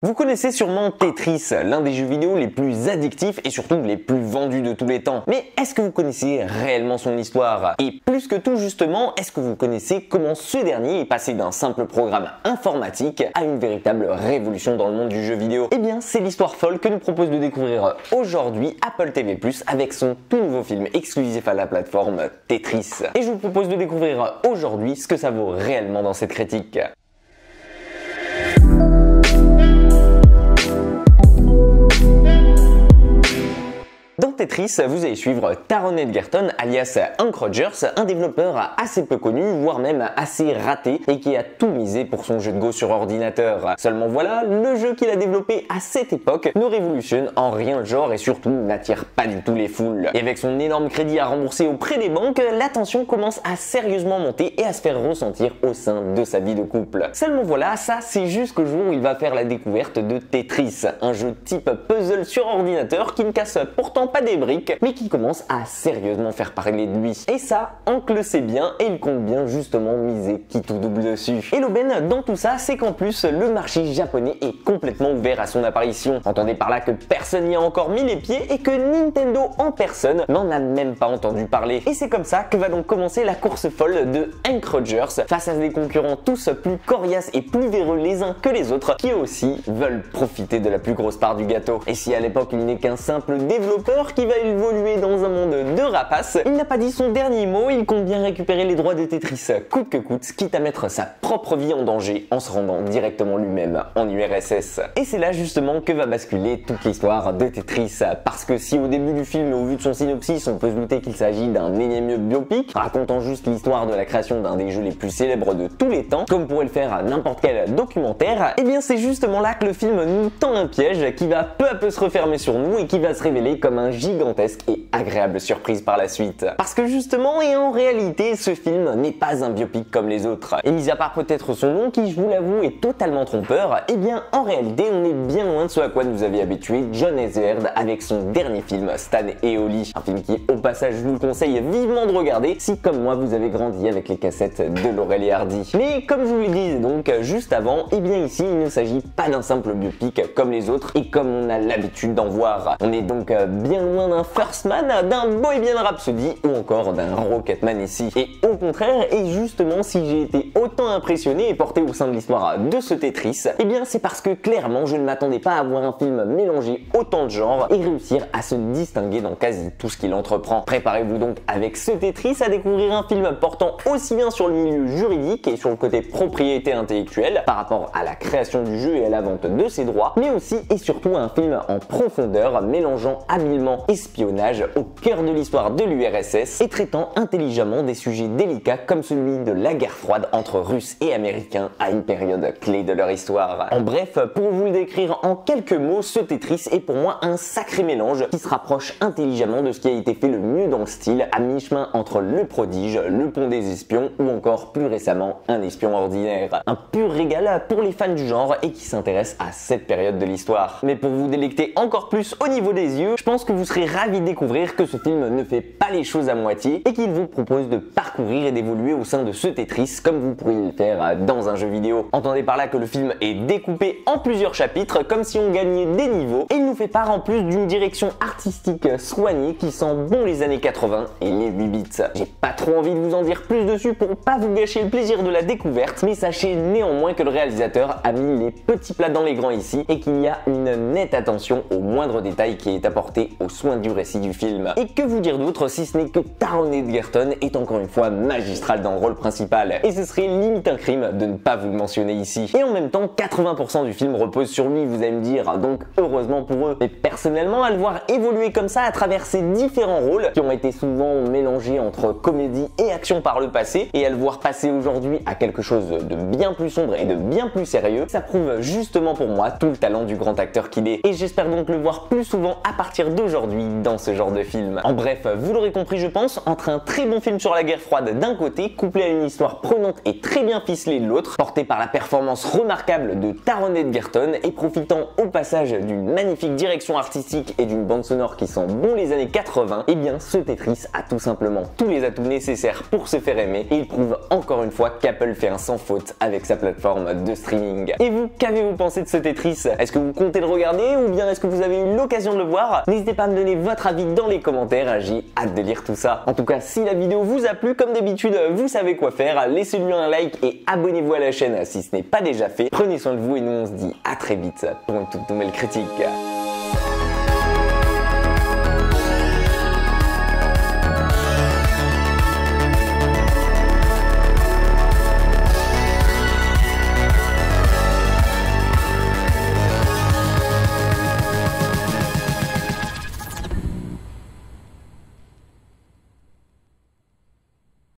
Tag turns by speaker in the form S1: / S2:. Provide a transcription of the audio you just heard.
S1: Vous connaissez sûrement Tetris, l'un des jeux vidéo les plus addictifs et surtout les plus vendus de tous les temps. Mais est-ce que vous connaissez réellement son histoire? Et plus que tout justement, est-ce que vous connaissez comment ce dernier est passé d'un simple programme informatique à une véritable révolution dans le monde du jeu vidéo? Eh bien, c'est l'histoire folle que nous propose de découvrir aujourd'hui Apple TV+, avec son tout nouveau film exclusif à la plateforme Tetris. Et je vous propose de découvrir aujourd'hui ce que ça vaut réellement dans cette critique. Dans Tetris, vous allez suivre Taron Egerton alias Hank Rogers, un développeur assez peu connu, voire même assez raté et qui a tout misé pour son jeu de Go sur ordinateur. Seulement voilà, le jeu qu'il a développé à cette époque ne révolutionne en rien le genre et surtout n'attire pas du tout les foules. Et avec son énorme crédit à rembourser auprès des banques, la tension commence à sérieusement monter et à se faire ressentir au sein de sa vie de couple. Seulement voilà, ça c'est jusqu'au jour où il va faire la découverte de Tetris, un jeu type puzzle sur ordinateur qui ne casse pourtant pas des briques, mais qui commence à sérieusement faire parler de lui. Et ça, Hank le sait bien et il compte bien justement miser qui tout double dessus. Et l'aubaine dans tout ça, c'est qu'en plus, le marché japonais est complètement ouvert à son apparition. Entendez par là que personne n'y a encore mis les pieds et que Nintendo en personne n'en a même pas entendu parler. Et c'est comme ça que va donc commencer la course folle de Hank Rogers face à des concurrents tous plus coriaces et plus véreux les uns que les autres, qui aussi veulent profiter de la plus grosse part du gâteau. Et si à l'époque il n'est qu'un simple développeur qui va évoluer dans un monde de rapaces, il n'a pas dit son dernier mot, il compte bien récupérer les droits de Tetris coûte que coûte, quitte à mettre sa propre vie en danger en se rendant directement lui-même en URSS. Et c'est là justement que va basculer toute l'histoire de Tetris, parce que si au début du film, au vu de son synopsis, on peut se douter qu'il s'agit d'un énième biopic, racontant juste l'histoire de la création d'un des jeux les plus célèbres de tous les temps, comme pourrait le faire n'importe quel documentaire, et bien c'est justement là que le film nous tend un piège qui va peu à peu se refermer sur nous et qui va se révéler comme un gigantesque et agréable surprise par la suite. Parce que justement et en réalité, ce film n'est pas un biopic comme les autres. Et mis à part peut-être son nom qui, je vous l'avoue, est totalement trompeur, et bien en réalité, on est bien loin de ce à quoi nous avait habitué Jon Hesselhard avec son dernier film Stan et Ollie. Un film qui, au passage, je vous le conseille vivement de regarder si, comme moi, vous avez grandi avec les cassettes de Laurel et Hardy. Mais comme je vous le disais donc juste avant, et bien ici, il ne s'agit pas d'un simple biopic comme les autres et comme on a l'habitude d'en voir. On est donc bien loin d'un First Man, d'un Bohemian Rhapsody ou encore d'un Rocketman ici. Et au contraire, et justement si j'ai été autant impressionné et porté au sein de l'histoire de ce Tetris, et bien c'est parce que clairement je ne m'attendais pas à voir un film mélanger autant de genres et réussir à se distinguer dans quasi tout ce qu'il entreprend. Préparez-vous donc avec ce Tetris à découvrir un film portant aussi bien sur le milieu juridique et sur le côté propriété intellectuelle par rapport à la création du jeu et à la vente de ses droits, mais aussi et surtout un film en profondeur mélangeant habilement espionnage au cœur de l'histoire de l'URSS et traitant intelligemment des sujets délicats comme celui de la guerre froide entre Russes et Américains à une période clé de leur histoire. En bref, pour vous le décrire en quelques mots, ce Tetris est pour moi un sacré mélange qui se rapproche intelligemment de ce qui a été fait le mieux dans le style, à mi-chemin entre Le Prodige, Le Pont des Espions ou encore plus récemment Un Espion Ordinaire. Un pur régal pour les fans du genre et qui s'intéressent à cette période de l'histoire. Mais pour vous délecter encore plus au niveau des yeux, je pense que vous serez ravis de découvrir que ce film ne fait pas les choses à moitié et qu'il vous propose de parcourir et d'évoluer au sein de ce Tetris comme vous pourriez le faire dans un jeu vidéo. Entendez par là que le film est découpé en plusieurs chapitres comme si on gagnait des niveaux et il nous fait part en plus d'une direction artistique soignée qui sent bon les années 80 et les 8 bits. J'ai pas trop envie de vous en dire plus dessus pour pas vous gâcher le plaisir de la découverte, mais sachez néanmoins que le réalisateur a mis les petits plats dans les grands ici et qu'il y a une nette attention aux moindres détails qui est apporté aux soins du récit du film. Et que vous dire d'autre si ce n'est que Taron Egerton est encore une fois magistral dans le rôle principal. Et ce serait limite un crime de ne pas vous le mentionner ici. Et en même temps, 80% du film repose sur lui, vous allez me dire, donc heureusement pour eux. Mais personnellement, à le voir évoluer comme ça à travers ses différents rôles, qui ont été souvent mélangés entre comédie et action par le passé, et à le voir passer aujourd'hui à quelque chose de bien plus sombre et de bien plus sérieux, ça prouve justement pour moi tout le talent du grand acteur qu'il est. Et j'espère donc le voir plus souvent à partir d'aujourd'hui dans ce genre de film. En bref, vous l'aurez compris je pense, entre un très bon film sur la guerre froide d'un côté, couplé à une histoire prenante et très bien ficelée de l'autre, porté par la performance remarquable de Taron Egerton et profitant au passage d'une magnifique direction artistique et d'une bande sonore qui sent bon les années 80, et bien ce Tetris a tout simplement tous les atouts nécessaires pour se faire aimer et il prouve encore une fois qu'Apple fait un sans faute avec sa plateforme de streaming. Et vous, qu'avez-vous pensé de ce Tetris? Est-ce que vous comptez le regarder ou bien est-ce que vous avez eu l'occasion de le voir? N'hésitez pas à me donner votre avis dans les commentaires, j'ai hâte de lire tout ça. En tout cas, si la vidéo vous a plu, comme d'habitude, vous savez quoi faire, laissez-lui un like et abonnez-vous à la chaîne si ce n'est pas déjà fait. Prenez soin de vous et nous on se dit à très vite pour une toute nouvelle critique.